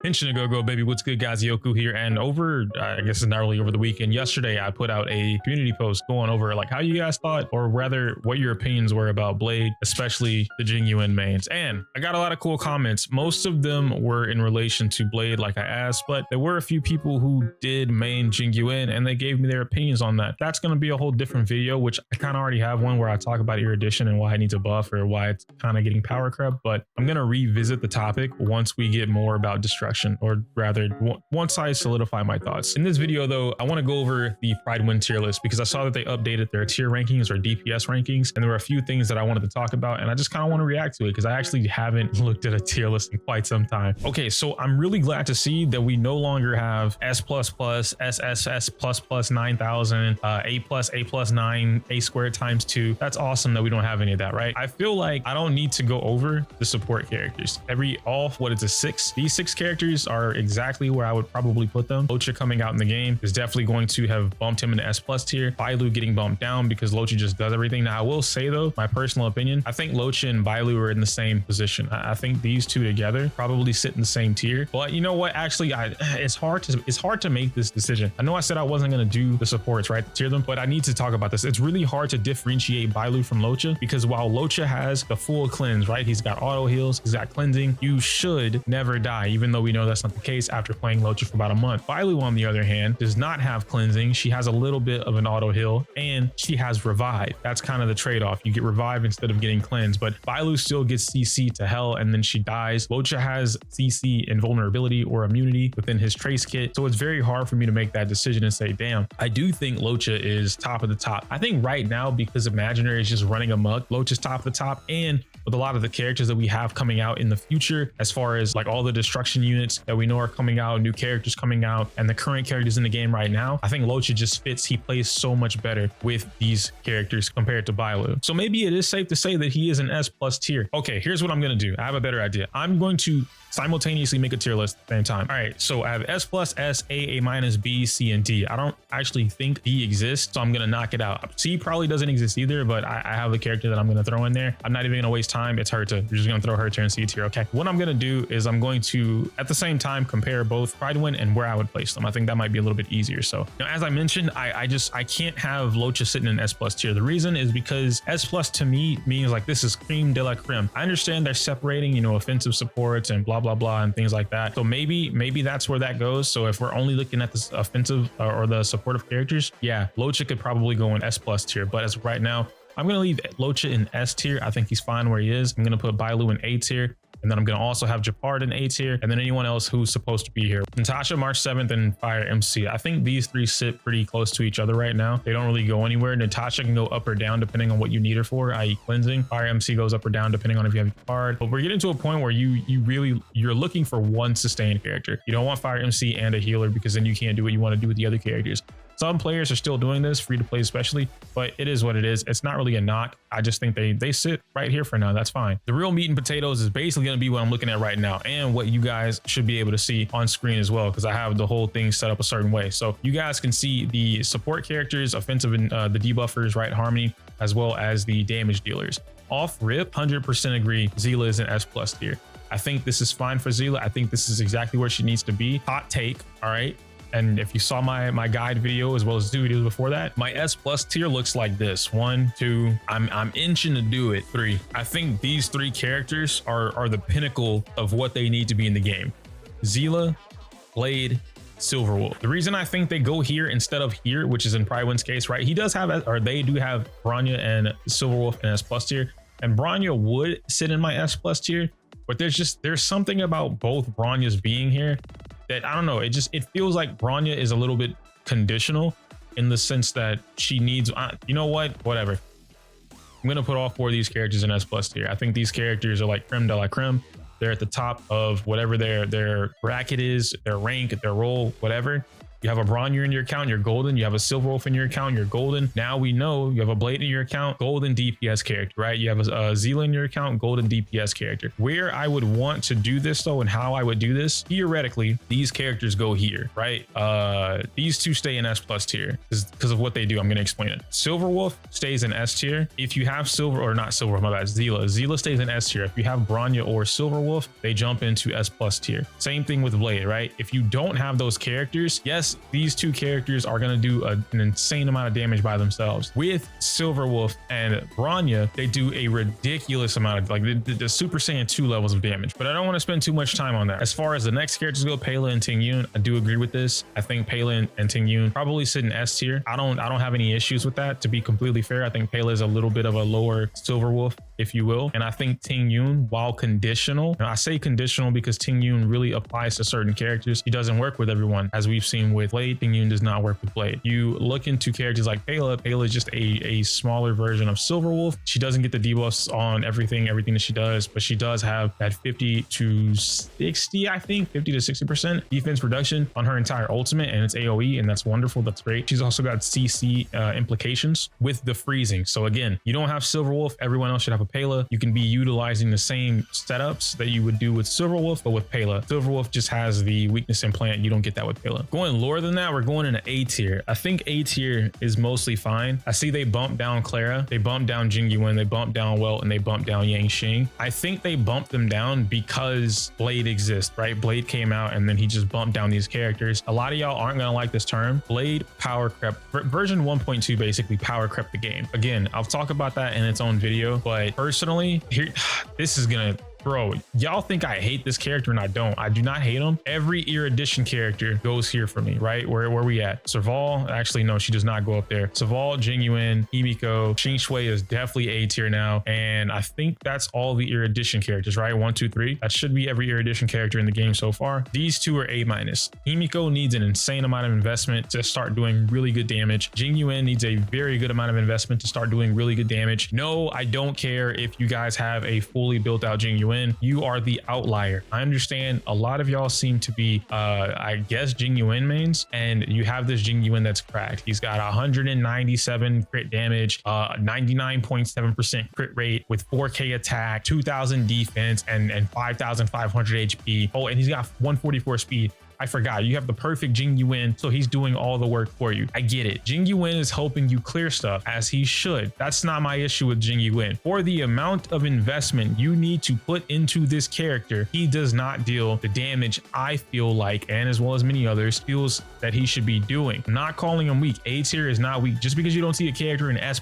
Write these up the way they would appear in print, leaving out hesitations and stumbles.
Mention to go baby, what's good guys? Yoku here, and over I guess it's not really over the weekend, yesterday I put out a community post going over like how you guys thought, or rather what your opinions were about Blade, especially the Jing Yuan mains, and I got a lot of cool comments. Most of them were in relation to Blade like I asked, but there were a few people who did main Jing Yuan and they gave me their opinions on that. That's going to be a whole different video, which I kind of already have one where I talk about Erudition and why it needs a buff or why it's kind of getting power crept, but I'm going to revisit the topic once we get more about destruction, or rather once I solidify my thoughts. In this video though, I want to go over the Prydwen tier list because I saw that they updated their tier rankings or DPS rankings, and there were a few things that I wanted to talk about, and I just kind of want to react to it because I actually haven't looked at a tier list in quite some time. Okay, so I'm really glad to see that we no longer have S++, SSS++ 9000, A+, 9, A squared times 2. That's awesome that we don't have any of that, right? I feel like I don't need to go over the support characters. What is a 6? These 6 characters are exactly where I would probably put them. Locha coming out in the game is definitely going to have bumped him into S+ tier. Bailu getting bumped down because Locha just does everything. Now I will say though, my personal opinion, I think Locha and Bailu are in the same position. I think these two together probably sit in the same tier. But you know what? Actually, it's hard to make this decision. I know I said I wasn't going to do the supports, right? Tier them, but I need to talk about this. It's really hard to differentiate Bailu from Locha because while Locha has the full cleanse, right? He's got auto heals, he's got cleansing. You should never die, even though we know that's not the case after playing Locha for about a month. Bailu, on the other hand, does not have cleansing. She has a little bit of an auto heal and she has revive. That's kind of the trade-off. You get revive instead of getting cleanse, but Bailu still gets CC to hell and then she dies. Locha has CC invulnerability or immunity within his trace kit. So it's very hard for me to make that decision and say, damn, I do think Locha is top of the top. I think right now, because Imaginary is just running amok, Locha's top of the top, and with a lot of the characters that we have coming out in the future, as far as like all the destruction units that we know are coming out, new characters coming out, and the current characters in the game right now, I think Locha just fits. He plays so much better with these characters compared to Bailu. So maybe it is safe to say that he is an S+ tier. Okay, here's what I'm going to do. I have a better idea. I'm going to simultaneously make a tier list at the same time. All right, so I have S+, S, A minus, B, C, and D. I don't actually think D exists, so I'm gonna knock it out. C probably doesn't exist either, but I have a character that I'm gonna throw in there. I'm not even gonna waste time. It's Herta. We're just gonna throw Herta in C tier, okay? What I'm gonna do is I'm going to, at the same time, compare both Prydwen and where I would place them. I think that might be a little bit easier. So, now, as I mentioned, I can't have Locha sitting in S+ tier. The reason is because S+ to me means like this is creme de la creme. I understand they're separating, you know, offensive supports and blah, blah, and things like that. So maybe that's where that goes. So if we're only looking at the offensive or the supportive characters, yeah, Locha could probably go in S+ tier. But as of right now, I'm going to leave Locha in S tier. I think he's fine where he is. I'm going to put Bailu in A tier. And then I'm going to also have Japard in A tier, and then anyone else who's supposed to be here. Natasha, March 7th, and Fire MC. I think these three sit pretty close to each other right now. They don't really go anywhere. Natasha can go up or down depending on what you need her for, i.e. cleansing. Fire MC goes up or down depending on if you have Japard. But we're getting to a point where you're looking for one sustained character. You don't want Fire MC and a healer because then you can't do what you want to do with the other characters. Some players are still doing this, free to play especially, but it is what it is. It's not really a knock. I just think they sit right here for now. That's fine. The real meat and potatoes is basically going to be what I'm looking at right now and what you guys should be able to see on screen as well, because I have the whole thing set up a certain way. So you guys can see the support characters, offensive and the debuffers, right? Harmony, as well as the damage dealers. Off rip, 100% agree. Zila is an S+ tier. I think this is fine for Zila. I think this is exactly where she needs to be. Hot take, all right? And if you saw my guide video as well as 2 videos before that, my S+ tier looks like this. 1, 2, I'm inching to do it. 3. I think these 3 characters are the pinnacle of what they need to be in the game. Zila, Blade, Silverwolf. The reason I think they go here instead of here, which is in Prydwen's case, right? He does have, or they do have Bronya and Silverwolf in S+ tier, and Bronya would sit in my S+ tier, but there's something about both Bronyas being here that I don't know. It feels like Bronya is a little bit conditional in the sense that she needs, you know what, whatever. I'm going to put all 4 of these characters in S+ tier. I think these characters are like creme de la creme. They're at the top of whatever their bracket is, their rank, their role, whatever. You have a Bronzer in your account, you're golden. You have a Silver Wolf in your account, you're golden. Now we know you have a Blade in your account, golden DPS character, right? You have a Zila in your account, golden DPS character. Where I would want to do this though, and how I would do this, theoretically, these characters go here, right? These two stay in S plus tier because of what they do. I'm going to explain it. Silver Wolf stays in S tier. If you have Silver, or not Silver, my bad, Zila stays in S tier. If you have Bronzer or Silver Wolf, they jump into S plus tier. Same thing with Blade, right? If you don't have those characters, yes, these two characters are going to do an insane amount of damage by themselves. With Silver Wolf and Bronzer, they do a ridiculous amount of, like, the Super Saiyan 2 levels of damage, but I don't want to spend too much time on that. As far as the next characters go, Pela and Ting Yun, I do agree with this. I think Pela and Ting Yun probably sit in S tier. I don't have any issues with that, to be completely fair. I think Pela is a little bit of a lower Silver Wolf, if you will. And I think Ting Yun, while conditional, and I say conditional because Ting Yun really applies to certain characters, he doesn't work with everyone. As we've seen with Blade, Ting Yun does not work with Blade. You look into characters like Pela is just a smaller version of Silver Wolf. She doesn't get the debuffs on everything that she does, but she does have that 50 to 60, I think 50 to 60% defense reduction on her entire ultimate, and it's AoE, and that's wonderful. That's great. She's also got CC implications with the freezing. So again, you don't have Silver Wolf, everyone else should have a Pela. You can be utilizing the same setups that you would do with Silver Wolf, but with Pela. Silver Wolf just has the weakness implant. You don't get that with Pela. Going lower than that, we're going into A tier. I think A tier is mostly fine. I see they bump down Clara, they bump down Jing Yuan, they bump down Welt, and they bump down Yang Xing. I think they bumped them down because Blade exists, right? Blade came out and then he just bumped down these characters. A lot of y'all aren't gonna like this term. Blade Power Crept. Version 1.2 basically power crept the game. Again, I'll talk about that in its own video, but personally, here, this is gonna, bro, y'all think I hate this character, and I don't. I do not hate him. Every Erudition character goes here for me, right? Where we at? Serval, actually, no, she does not go up there. Serval, Jing Yuan, Himiko, Xing Shui is definitely A tier now. And I think that's all the Erudition characters, right? 1, 2, 3. That should be every Erudition character in the game so far. These two are A minus. Himiko needs an insane amount of investment to start doing really good damage. Jing Yuan needs a very good amount of investment to start doing really good damage. No, I don't care if you guys have a fully built out Jing Yuan. You are the outlier. I understand a lot of y'all seem to be I guess Jing Yuan mains, and you have this Jing Yuan that's cracked. He's got 197 crit damage, 99.7% crit rate with 4k attack, 2000 defense, and 5500 HP. Oh, and he's got 144 speed. I forgot, you have the perfect Jing Yuan, so he's doing all the work for you. I get it. Jing Yuan is helping you clear stuff, as he should. That's not my issue with Jing Yuan. For the amount of investment you need to put into this character, he does not deal the damage I feel like, and as well as many others, feels that he should be doing. I'm not calling him weak. A tier is not weak. Just because you don't see a character in S+++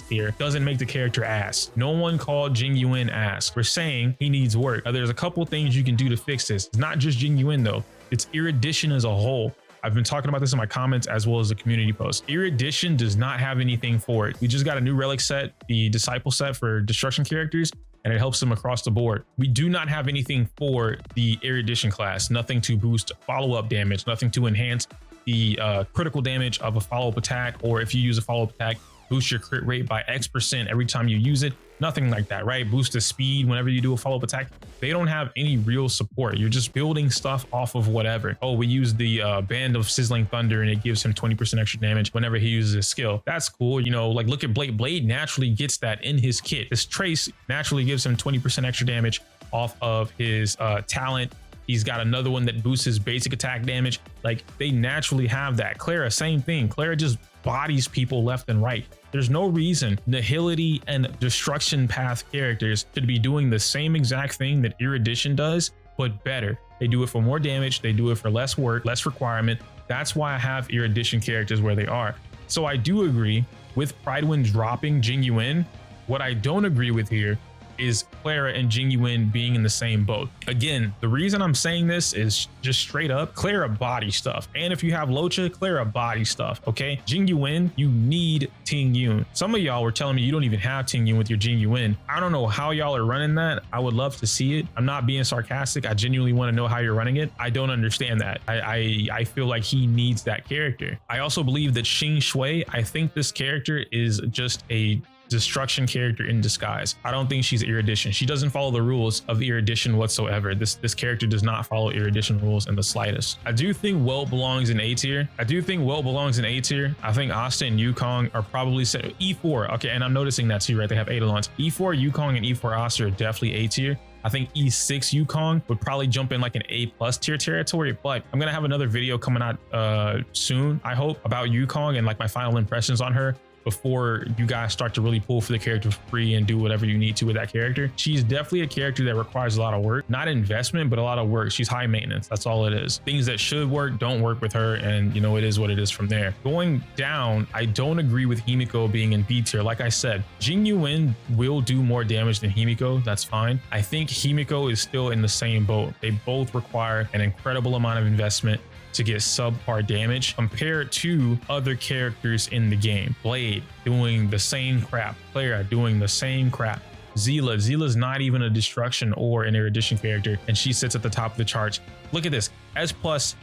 tier doesn't make the character ass. No one called Jing Yuan ass. We're saying he needs work. Now, there's a couple things you can do to fix this. It's not just Jing Yuan though. It's Erudition as a whole. I've been talking about this in my comments as well as the community post. Erudition does not have anything for it. We just got a new relic set, the disciple set for destruction characters, and it helps them across the board. We do not have anything for the Erudition class. Nothing to boost follow-up damage, nothing to enhance the critical damage of a follow-up attack, or if you use a follow-up attack, boost your crit rate by X% every time you use it. Nothing like that, right? Boost the speed whenever you do a follow-up attack. They don't have any real support. You're just building stuff off of whatever. Oh, we use the Band of Sizzling Thunder and it gives him 20% extra damage whenever he uses his skill. That's cool. You know, like look at Blade. Blade naturally gets that in his kit. His Trace naturally gives him 20% extra damage off of his talent. He's got another one that boosts his basic attack damage. Like they naturally have that. Clara, same thing. Clara just bodies people left and right. There's no reason Nihility and Destruction Path characters should be doing the same exact thing that Erudition does, but better. They do it for more damage. They do it for less work, less requirement. That's why I have Erudition characters where they are. So I do agree with Prydwen dropping Jing Yuan. What I don't agree with here is Clara and Jing Yuan being in the same boat. Again, the reason I'm saying this is just straight up, Clara body stuff. And if you have Locha, Clara body stuff, okay? Jing Yuan, you need Ting Yun. Some of y'all were telling me you don't even have Ting Yun with your Jing Yuan. I don't know how y'all are running that. I would love to see it. I'm not being sarcastic. I genuinely want to know how you're running it. I don't understand that. I feel like he needs that character. I also believe that Xing Shui, I think this character is just a destruction character in disguise. I don't think she's erudition. She doesn't follow the rules of erudition whatsoever. This character does not follow erudition rules in the slightest. I do think Welt belongs in A tier. I think Asta and Yukong are probably set E4. Okay, and I'm noticing that too, right? They have Eidolons. E4 Yukong and E4 Asta are definitely A tier. I think E6 Yukong would probably jump in like an A+ tier territory, but I'm gonna have another video coming out soon, I hope, about Yukong and like my final impressions on her before you guys start to really pull for the character for free and do whatever you need to with that character. She's definitely a character that requires a lot of work, not investment, but a lot of work. She's high maintenance. That's all it is. Things that should work don't work with her, and you know, it is what it is from there. Going down, I don't agree with Himiko being in B tier. Like I said, Jing Yuan will do more damage than Himiko. That's fine. I think Himiko is still in the same boat. They both require an incredible amount of investment to get subpar damage compared to other characters in the game. Blade doing the same crap, Clara doing the same crap. Zila's not even a destruction or an erudition character, and she sits at the top of the charts. Look at this, S+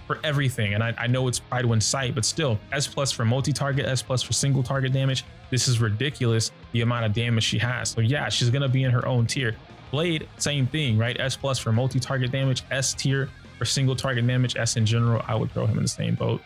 for everything, and I know it's Prydwen sight, but still, S+ for multi-target, S+ for single target damage. This is ridiculous, the amount of damage she has. So yeah, she's gonna be in her own tier. Blade, same thing, right? S+ for multi-target damage, S tier for single target damage. S in general, I would throw him in the same boat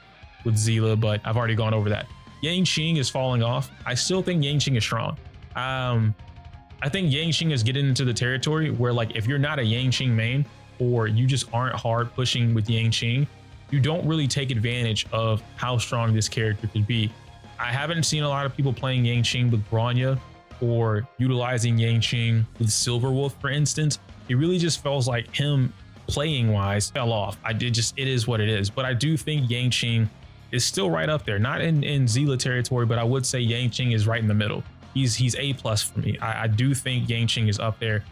with Zila, but I've already gone over that. Yangqing is falling off. I still think Yangqing is strong. I think Yangqing is getting into the territory where, like, if you're not a Yangqing main or you just aren't hard pushing with Yangqing, you don't really take advantage of how strong this character could be. I haven't seen a lot of people playing Yangqing with Bronya or utilizing Yangqing with Silverwolf, for instance. It really just feels like him playing wise fell off. It is what it is. But I do think Yangqing is still right up there, not in Zila territory, but I would say Yangqing is right in the middle. He's A+ for me. I do think Yangqing is up there.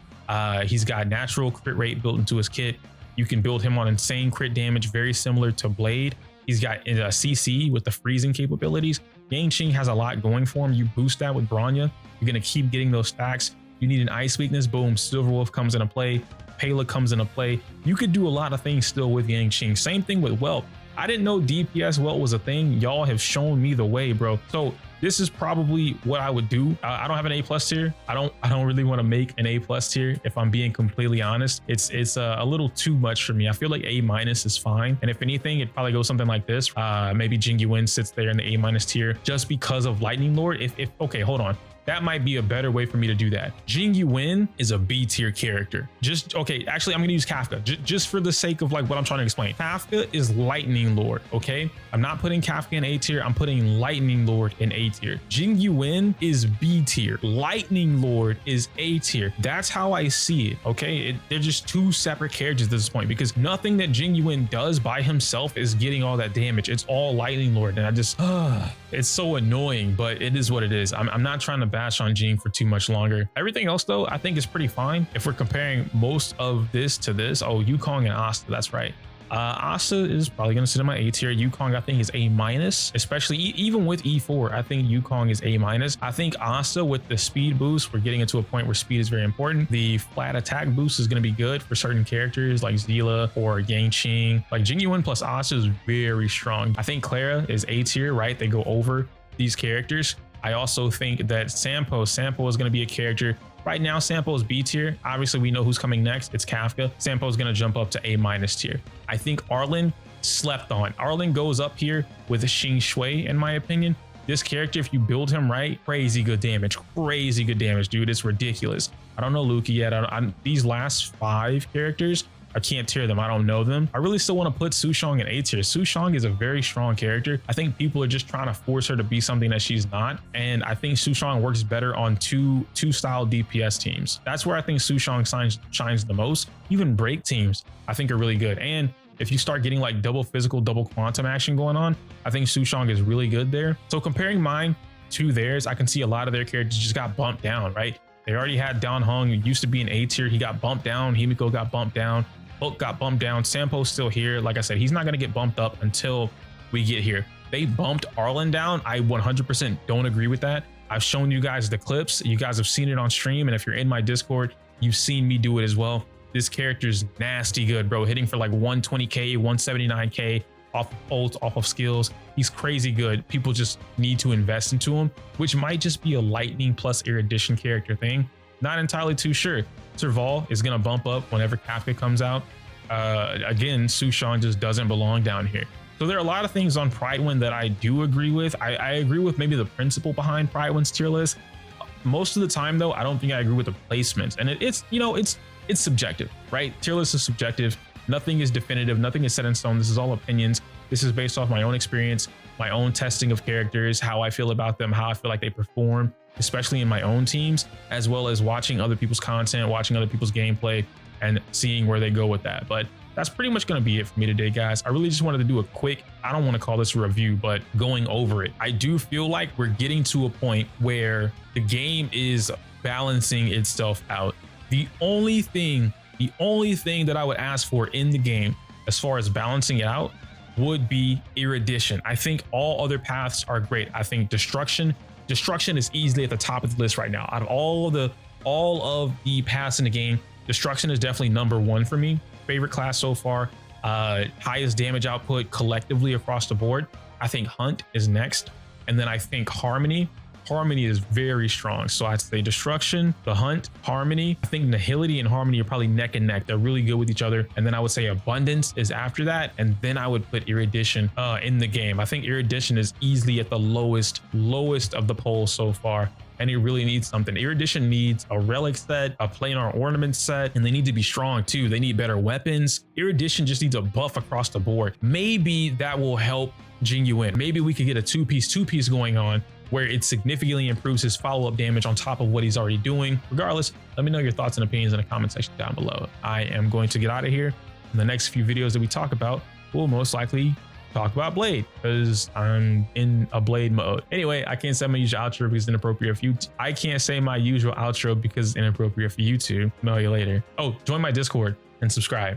He's got natural crit rate built into his kit. You can build him on insane crit damage, very similar to Blade. He's got a CC with the freezing capabilities. Yangqing has a lot going for him. You boost that with Bronya, you're gonna keep getting those stacks. You need an ice weakness, boom, Silverwolf comes into play. Pela comes into play. You could do a lot of things still with Yangqing. Same thing with Welt. I didn't know DPS Welt was a thing. Y'all have shown me the way, bro. So this is probably what I would do. I don't have an A+ tier. I don't really want to make an A+ tier, if I'm being completely honest. It's a little too much for me. I feel like A- is fine, and if anything, it probably goes something like this. Maybe Jing Yuan sits there in the A- tier just because of Lightning Lord. If okay, hold on. That might be a better way for me to do that. Jing Yuan is a B tier character. Okay, actually, I'm gonna use Kafka just for the sake of like what I'm trying to explain. Kafka is Lightning Lord, okay? I'm not putting Kafka in A tier, I'm putting Lightning Lord in A tier. Jing Yuan is B tier. Lightning Lord is A tier. That's how I see it, okay? They're just two separate characters at this point, because nothing that Jing Yuan does by himself is getting all that damage. It's all Lightning Lord, and I just, it's so annoying, but it is what it is. I'm not trying to bash on Jing for too much longer. Everything else though, I think is pretty fine. If we're comparing most of this to this, oh, Yukong and Asta, that's right. Asta is probably going to sit in my A tier. Yukong, I think, is A-, especially even with E4. I think Yukong is A-. I think Asta, with the speed boost, we're getting into a point where speed is very important. The flat attack boost is going to be good for certain characters like Zila or Yangqing. Like Jing Yuan plus Asta is very strong. I think Clara is A tier, right? They go over these characters. I also think that Sampo is going to be a character. Right now, Sampo is B tier. Obviously, we know who's coming next. It's Kafka. Sampo is going to jump up to A- tier. I think Arlen slept on. Arlen goes up here with a Xing Shui, in my opinion. This character, if you build him right, crazy good damage, dude. It's ridiculous. I don't know Luca yet. These last 5 characters, I can't tier them. I don't know them. I really still want to put Sushong in A tier. Sushong is a very strong character. I think people are just trying to force her to be something that she's not. And I think Sushong works better on two style DPS teams. That's where I think Sushong shines the most. Even break teams, I think, are really good. And if you start getting like double physical, double quantum action going on, I think Sushong is really good there. So comparing mine to theirs, I can see a lot of their characters just got bumped down, right? They already had Dan Heng, who used to be an A tier. He got bumped down. Himiko got bumped down. Hulk got bumped down. Sampo's still here. Like I said, he's not going to get bumped up until we get here. They bumped Arlen down. I 100% don't agree with that. I've shown you guys the clips. You guys have seen it on stream. And if you're in my Discord, you've seen me do it as well. This character's nasty good, bro. Hitting for like 120k, 179k off of ults, off of skills. He's crazy good. People just need to invest into him, which might just be a lightning plus erudition character thing. Not entirely too sure. Serval is going to bump up whenever Kafka comes out. Again, Sushan just doesn't belong down here. So there are a lot of things on Prydwen that I do agree with. I agree with maybe the principle behind Prydwen's tier list. Most of the time though, I don't think I agree with the placements, and it's subjective, right? Tier list is subjective. Nothing is definitive. Nothing is set in stone. This is all opinions. This is based off my own experience, my own testing of characters, how I feel about them, how I feel like they perform, especially in my own teams, as well as watching other people's content, watching other people's gameplay, and seeing where they go with that. But that's pretty much going to be it for me today, guys. I really just wanted to do a quick, I don't want to call this a review, but going over it. I do feel like we're getting to a point where the game is balancing itself out. The only thing that I would ask for in the game as far as balancing it out would be erudition. I think all other paths are great. I think destruction is easily at the top of the list right now. Out of all of the paths in the game, destruction is definitely number one for me. Favorite class so far. Highest damage output collectively across the board. I think Hunt is next, and then I think Harmony is very strong. So I'd say destruction, the Hunt, Harmony. I think Nihility and Harmony are probably neck and neck. They're really good with each other. And then I would say Abundance is after that, and then I would put Erudition in the game. I think Erudition is easily at the lowest of the polls so far, and it really needs something. Erudition needs a relic set, a planar ornament set, and they need to be strong too. They need better weapons. Erudition just needs a buff across the board. Maybe that will help Jing Yuan. Maybe we could get a two-piece going on where it significantly improves his follow-up damage on top of what he's already doing. Regardless, let me know your thoughts and opinions in the comment section down below. I am going to get out of here. In the next few videos that we talk about, we'll most likely talk about Blade, because I'm in a Blade mode. Anyway, I can't say my usual outro because it's inappropriate for you. I can't say my usual outro because it's inappropriate for YouTube. Know you later. Oh, join my Discord and subscribe.